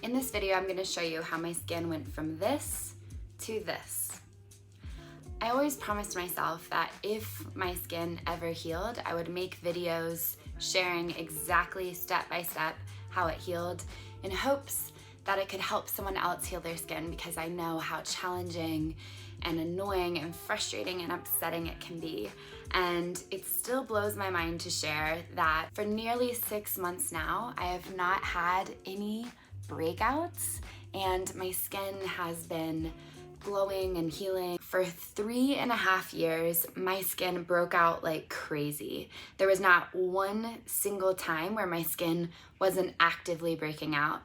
In this video, I'm gonna show you how my skin went from this to this. I always promised myself that if my skin ever healed, I would make videos sharing exactly step by step how it healed in hopes that it could help someone else heal their skin, because I know how challenging and annoying and frustrating and upsetting it can be. And it still blows my mind to share that for nearly 6 months now, I have not had any breakouts, and my skin has been glowing and healing. For 3.5 years, my skin broke out like crazy. There was not one single time where my skin wasn't actively breaking out.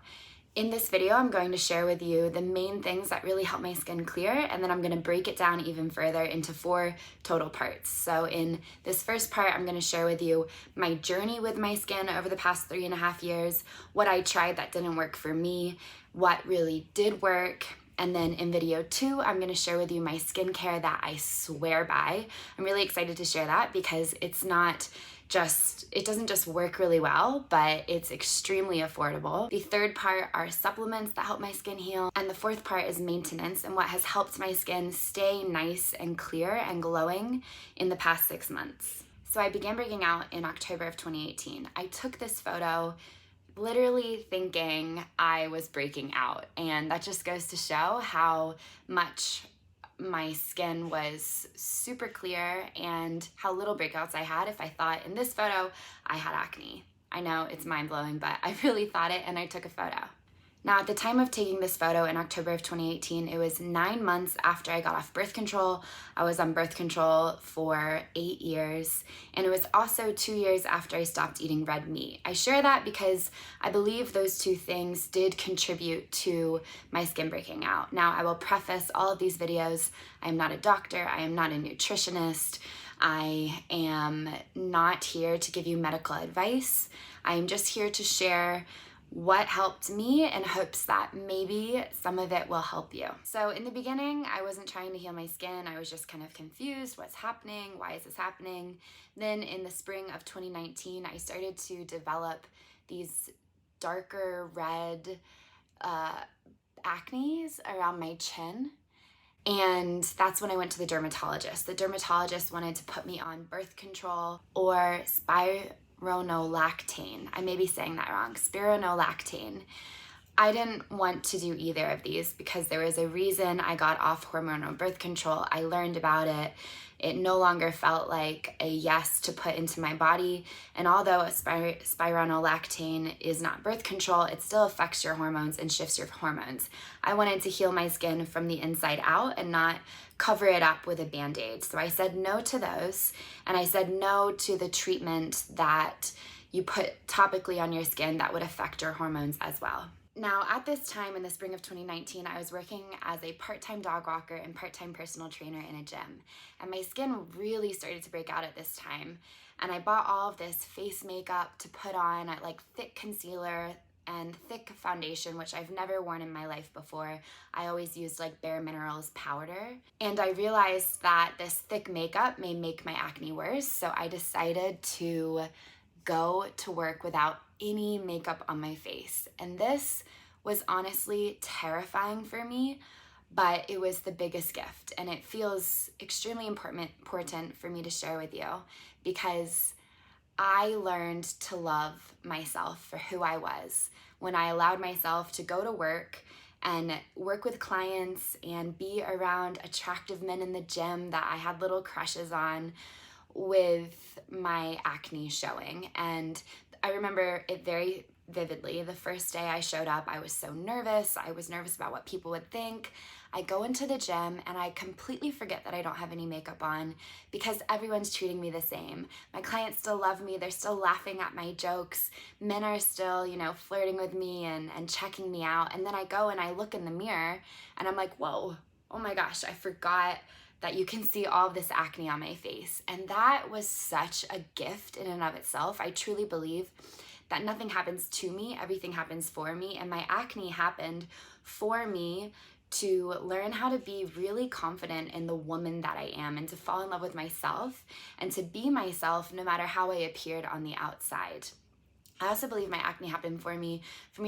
In this video, I'm going to share with you the main things that really help my skin clear, and then I'm going to break it down even further into 4 total parts. So in this first part, I'm going to share with you my journey with my skin over the past 3.5 years, what I tried that didn't work for me, what really did work. And then in video 2, I'm going to share with you my skincare that I swear by. I'm really excited to share that because it doesn't just work really well, but it's extremely affordable. The third part are supplements that help my skin heal. And the fourth part is maintenance and what has helped my skin stay nice and clear and glowing in the past 6 months. So I began breaking out in October of 2018. I took this photo literally thinking I was breaking out, and that just goes to show how much my skin was super clear and how little breakouts I had if I thought in this photo I had acne. I know it's mind-blowing, but I really thought it, and I took a photo. Now, at the time of taking this photo in October of 2018, it was 9 months after I got off birth control. I was on birth control for 8 years, and it was also 2 years after I stopped eating red meat. I share that because I believe those 2 things did contribute to my skin breaking out. Now, I will preface all of these videos. I am not a doctor. I am not a nutritionist. I am not here to give you medical advice. I am just here to share what helped me in hopes that maybe some of it will help you. So in the beginning, I wasn't trying to heal my skin. I was just kind of confused. What's happening? Why is this happening? Then in the spring of 2019, I started to develop these darker red acnes around my chin. And that's when I went to the dermatologist. The dermatologist wanted to put me on birth control or spironolactane. I may be saying that wrong. Spironolactane. I didn't want to do either of these because there was a reason I got off hormonal birth control. I learned about it. It no longer felt like a yes to put into my body. And although a spironolactane is not birth control, it still affects your hormones and shifts your hormones. I wanted to heal my skin from the inside out and not cover it up with a Band-Aid. So I said no to those, and I said no to the treatment that you put topically on your skin that would affect your hormones as well. Now, at this time in the spring of 2019, I was working as a part-time dog walker and part-time personal trainer in a gym. And my skin really started to break out at this time. And I bought all of this face makeup to put on, like thick concealer and thick foundation, which I've never worn in my life before. I always used like Bare Minerals powder. And I realized that this thick makeup may make my acne worse. So I decided to go to work without any makeup on my face. And this was honestly terrifying for me, but it was the biggest gift. And it feels extremely important for me to share with you because I learned to love myself for who I was when I allowed myself to go to work and work with clients and be around attractive men in the gym that I had little crushes on with my acne showing. And I remember it very vividly. The first day I showed up, I was so nervous. I was nervous about what people would think. I go into the gym and I completely forget that I don't have any makeup on because everyone's treating me the same. My clients still love me. They're still laughing at my jokes. Men are still, flirting with me and checking me out. And then I go and I look in the mirror and I'm like, whoa, oh my gosh, I forgot that you can see all of this acne on my face. And that was such a gift in and of itself. I truly believe that nothing happens to me, everything happens for me. And my acne happened for me to learn how to be really confident in the woman that I am and to fall in love with myself and to be myself no matter how I appeared on the outside. I also believe my acne happened for me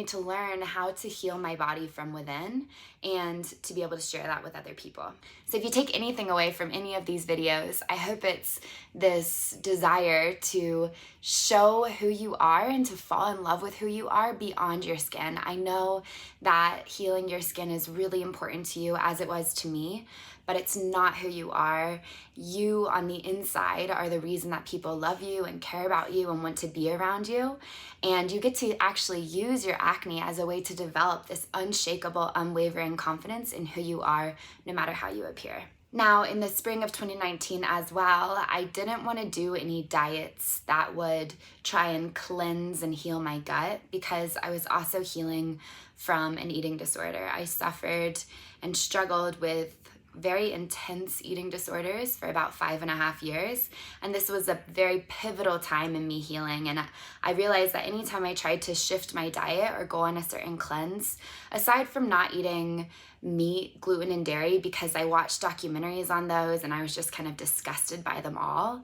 to learn how to heal my body from within and to be able to share that with other people. So if you take anything away from any of these videos, I hope it's this desire to show who you are and to fall in love with who you are beyond your skin. I know that healing your skin is really important to you, as it was to me, but it's not who you are. You on the inside are the reason that people love you and care about you and want to be around you. And you get to actually use your acne as a way to develop this unshakable, unwavering confidence in who you are, no matter how you appear. Now, in the spring of 2019 as well, I didn't want to do any diets that would try and cleanse and heal my gut, because I was also healing from an eating disorder. I suffered and struggled with very intense eating disorders for about 5.5 years. And this was a very pivotal time in me healing. And I realized that anytime I tried to shift my diet or go on a certain cleanse, aside from not eating meat, gluten, and dairy, because I watched documentaries on those and I was just kind of disgusted by them all,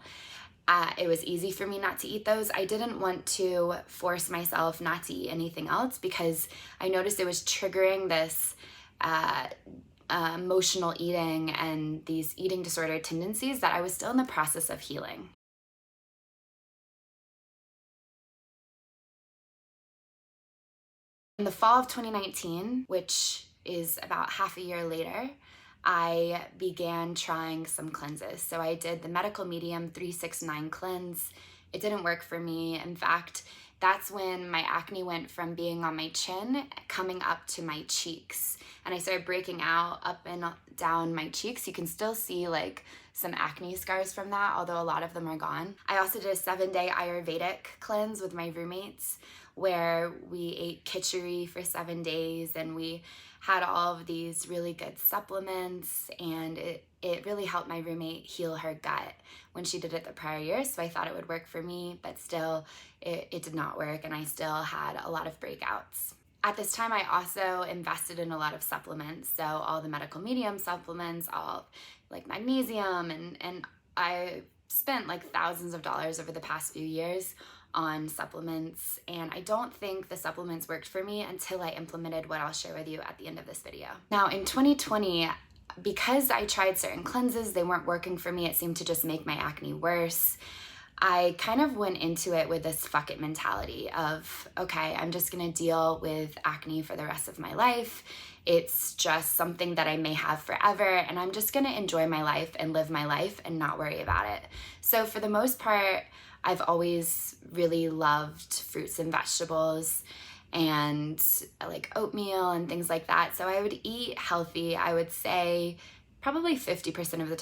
it was easy for me not to eat those. I didn't want to force myself not to eat anything else, because I noticed it was triggering this emotional eating and these eating disorder tendencies that I was still in the process of healing. In the fall of 2019, which is about half a year later, I began trying some cleanses. So I did the medical medium 369 cleanse. It didn't work for me. In fact, that's when my acne went from being on my chin coming up to my cheeks. And I started breaking out up and down my cheeks. You can still see like some acne scars from that, although a lot of them are gone. I also did a 7-day Ayurvedic cleanse with my roommates, where we ate khichdi for 7 days and we had all of these really good supplements, and it really helped my roommate heal her gut when she did it the prior year. So I thought it would work for me, but still it did not work, and I still had a lot of breakouts. At this time, I also invested in a lot of supplements. So all the medical medium supplements, all like magnesium, and I spent like thousands of dollars over the past few years on supplements, and I don't think the supplements worked for me until I implemented what I'll share with you at the end of this video. Now in 2020, because I tried certain cleanses, they weren't working for me. It seemed to just make my acne worse. I kind of went into it with this fuck it mentality of, okay, I'm just gonna deal with acne for the rest of my life. It's just something that I may have forever, and I'm just gonna enjoy my life and live my life and not worry about it. So for the most part, I've always really loved fruits and vegetables and like oatmeal and things like that. So I would eat healthy, I would say probably 50% of the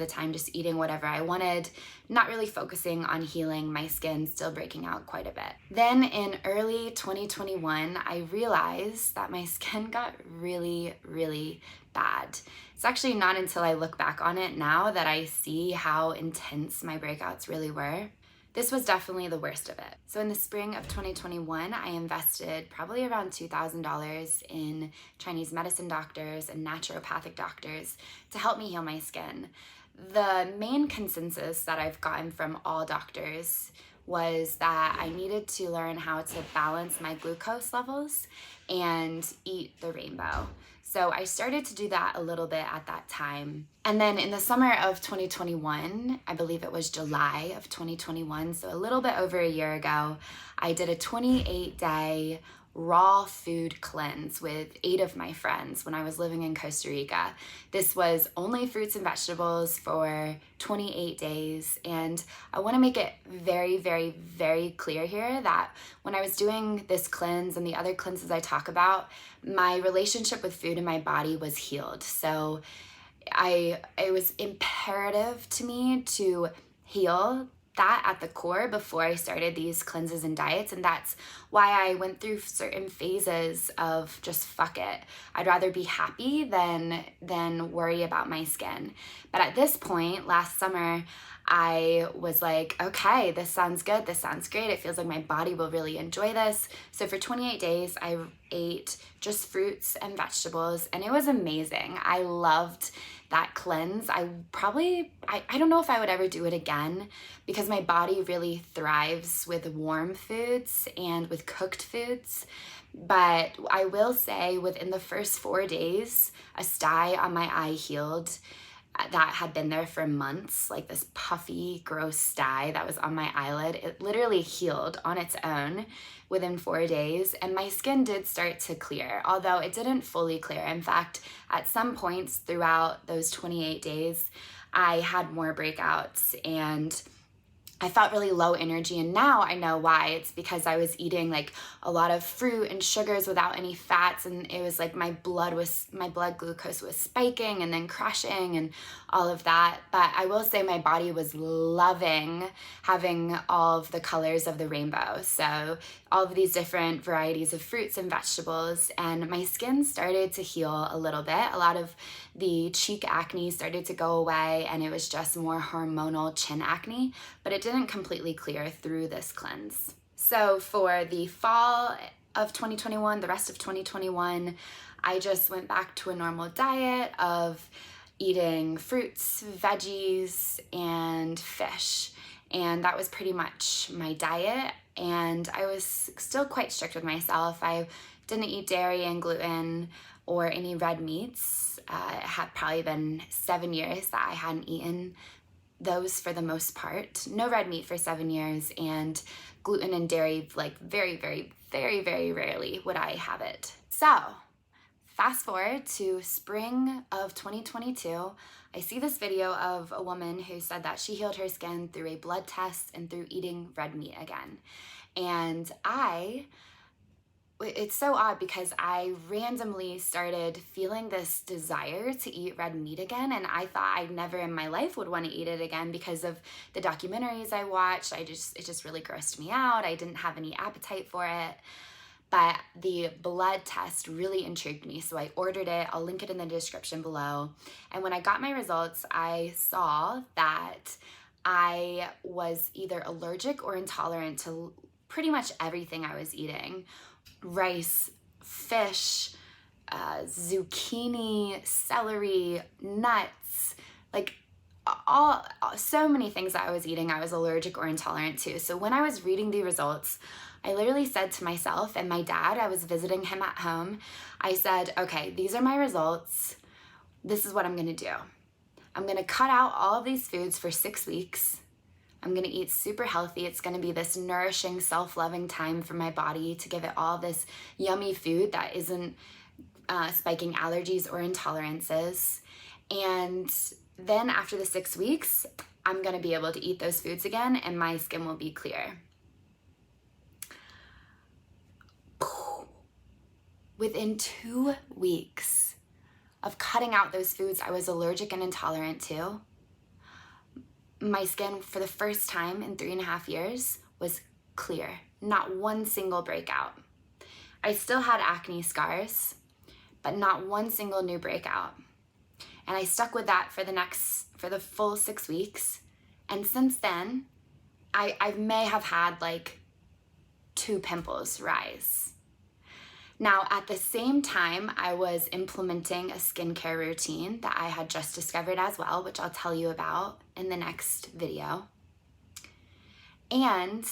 time just eating whatever I wanted, not really focusing on healing my skin, still breaking out quite a bit. Then in early 2021, I realized that my skin got really, really bad. It's actually not until I look back on it now that I see how intense my breakouts really were. This was definitely the worst of it. So in the spring of 2021, I invested probably around $2,000 in Chinese medicine doctors and naturopathic doctors to help me heal my skin. The main consensus that I've gotten from all doctors was that I needed to learn how to balance my glucose levels and eat the rainbow. So I started to do that a little bit at that time. And then in the summer of 2021, I believe it was July of 2021, so a little bit over a year ago, I did a 28-day raw food cleanse with 8 of my friends when I was living in Costa Rica. This was only fruits and vegetables for 28 days. And I want to make it very, very, very clear here that when I was doing this cleanse and the other cleanses I talk about, my relationship with food and my body was healed. So it was imperative to me to heal that at the core before I started these cleanses and diets, and that's why I went through certain phases of just fuck it. I'd rather be happy than worry about my skin. But at this point, last summer, I was like, okay, this sounds good, this sounds great, it feels like my body will really enjoy this. So for 28 days, I ate just fruits and vegetables, and it was amazing. I loved that cleanse, I don't know if I would ever do it again, because my body really thrives with warm foods and with cooked foods. But I will say within the first 4 days, a sty on my eye healed that had been there for months, like this puffy, gross sty that was on my eyelid. It literally healed on its own within 4 days, and my skin did start to clear, although it didn't fully clear. In fact, at some points throughout those 28 days, I had more breakouts and I felt really low energy, and now I know why. It's because I was eating like a lot of fruit and sugars without any fats, and it was like my blood glucose was spiking and then crashing and all of that. But I will say my body was loving having all of the colors of the rainbow. So all of these different varieties of fruits and vegetables, and my skin started to heal a little bit. A lot of the cheek acne started to go away, and it was just more hormonal chin acne, but it didn't completely clear through this cleanse. So for the fall of 2021, the rest of 2021, I just went back to a normal diet of eating fruits, veggies, and fish. And that was pretty much my diet. And I was still quite strict with myself. I didn't eat dairy and gluten or any red meats. It had probably been 7 years that I hadn't eaten those for the most part. No red meat for 7 years, and gluten and dairy, like very, very, very, very rarely would I have it. So fast forward to spring of 2022, I see this video of a woman who said that she healed her skin through a blood test and through eating red meat again. And it's so odd because I randomly started feeling this desire to eat red meat again, and I thought I never in my life would want to eat it again because of the documentaries I watched. It just really grossed me out. I didn't have any appetite for it. But the blood test really intrigued me, so I ordered it. I'll link it in the description below. And when I got my results, I saw that I was either allergic or intolerant to pretty much everything I was eating. Rice, fish, zucchini, celery, nuts, like so many things that I was eating I was allergic or intolerant to. So when I was reading the results, I literally said to myself and my dad, I was visiting him at home, I said, okay, these are my results. This is what I'm gonna do. I'm gonna cut out all of these foods for 6 weeks. I'm gonna eat super healthy. It's gonna be this nourishing, self-loving time for my body to give it all this yummy food that isn't spiking allergies or intolerances. And then after the 6 weeks, I'm gonna be able to eat those foods again and my skin will be clear. Within 2 weeks of cutting out those foods I was allergic and intolerant to, my skin for the first time in 3.5 years was clear. Not one single breakout. I still had acne scars, but not one single new breakout. And I stuck with that for the full 6 weeks. And since then, I may have had like 2 pimples rise. Now, at the same time, I was implementing a skincare routine that I had just discovered as well, which I'll tell you about in the next video. And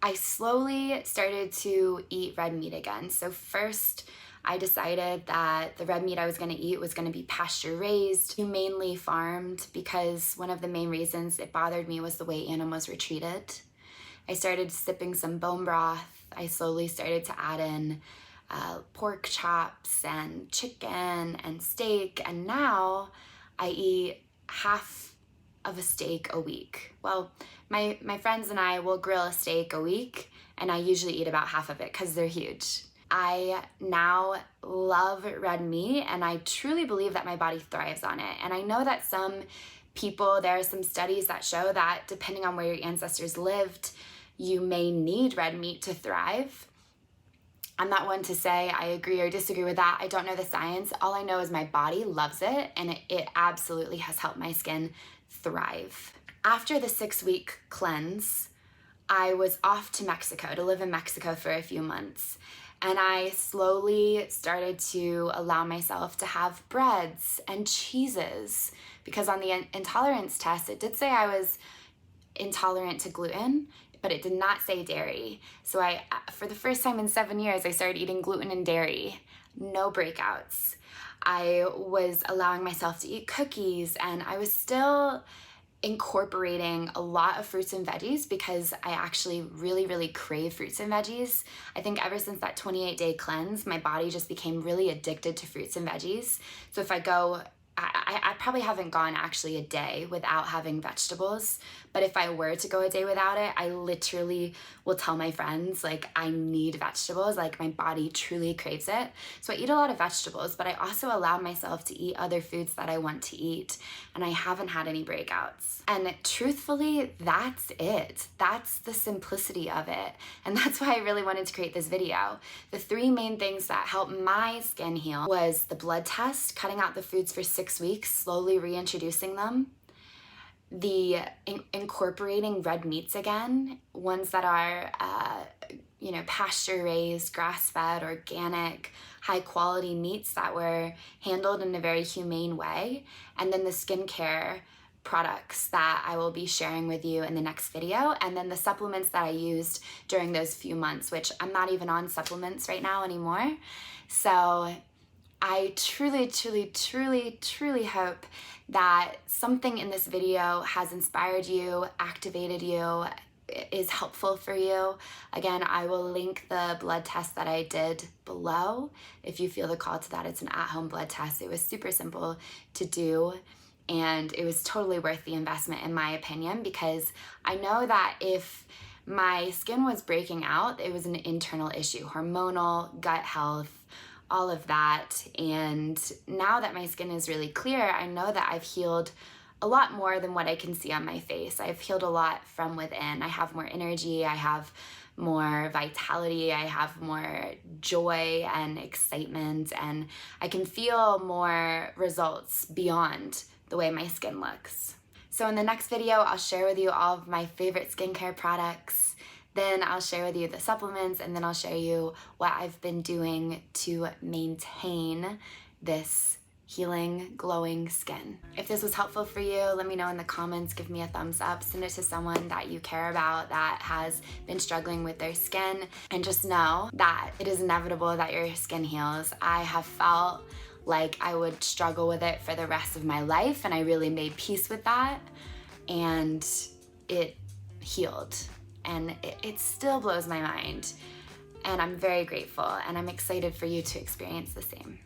I slowly started to eat red meat again. So first, I decided that the red meat I was gonna eat was gonna be pasture raised, humanely farmed, because one of the main reasons it bothered me was the way animals were treated. I started sipping some bone broth. I slowly started to add in pork chops and chicken and steak, and now I eat half of a steak a week. Well, my friends and I will grill a steak a week, and I usually eat about half of it because they're huge. I now love red meat, and I truly believe that my body thrives on it. And I know that some people, there are some studies that show that depending on where your ancestors lived, you may need red meat to thrive. I'm not one to say I agree or disagree with that. I don't know the science. All I know is my body loves it, and it absolutely has helped my skin thrive. After the 6-week cleanse, I was off to Mexico to live in Mexico for a few months. And I slowly started to allow myself to have breads and cheeses, because on the intolerance test, it did say I was intolerant to gluten, but it did not say dairy. So for the first time in 7 years, I started eating gluten and dairy. No breakouts. I was allowing myself to eat cookies, and I was still incorporating a lot of fruits and veggies because I actually really, really crave fruits and veggies. I think ever since that 28-day cleanse, my body just became really addicted to fruits and veggies. So if I go, I probably haven't gone actually a day without having vegetables, but if I were to go a day without it, I literally will tell my friends, like, I need vegetables, like my body truly craves it. So I eat a lot of vegetables, but I also allow myself to eat other foods that I want to eat, and I haven't had any breakouts. And truthfully, that's it. That's the simplicity of it. And that's why I really wanted to create this video. The 3 main things that helped my skin heal was the blood test, cutting out the foods for 6 weeks, slowly reintroducing them, the incorporating red meats again, ones that are pasture raised, grass fed, organic, high quality meats that were handled in a very humane way, and then the skincare products that I will be sharing with you in the next video, and then the supplements that I used during those few months, which I'm not even on supplements right now anymore. So I truly, truly, truly, truly hope that something in this video has inspired you, activated you, is helpful for you. Again, I will link the blood test that I did below if you feel the call to that. It's an at-home blood test. It was super simple to do, and it was totally worth the investment in my opinion, because I know that if my skin was breaking out, it was an internal issue, hormonal, gut health, all of that. And now that my skin is really clear, I know that I've healed a lot more than what I can see on my face. I've healed a lot from within. I have more energy, I have more vitality, I have more joy and excitement, and I can feel more results beyond the way my skin looks. So in the next video, I'll share with you all of my favorite skincare products. Then I'll share with you the supplements, and then I'll show you what I've been doing to maintain this healing, glowing skin. If this was helpful for you, let me know in the comments, give me a thumbs up, send it to someone that you care about that has been struggling with their skin, and just know that it is inevitable that your skin heals. I have felt like I would struggle with it for the rest of my life, and I really made peace with that, and it healed. And it still blows my mind, and I'm very grateful, and I'm excited for you to experience the same.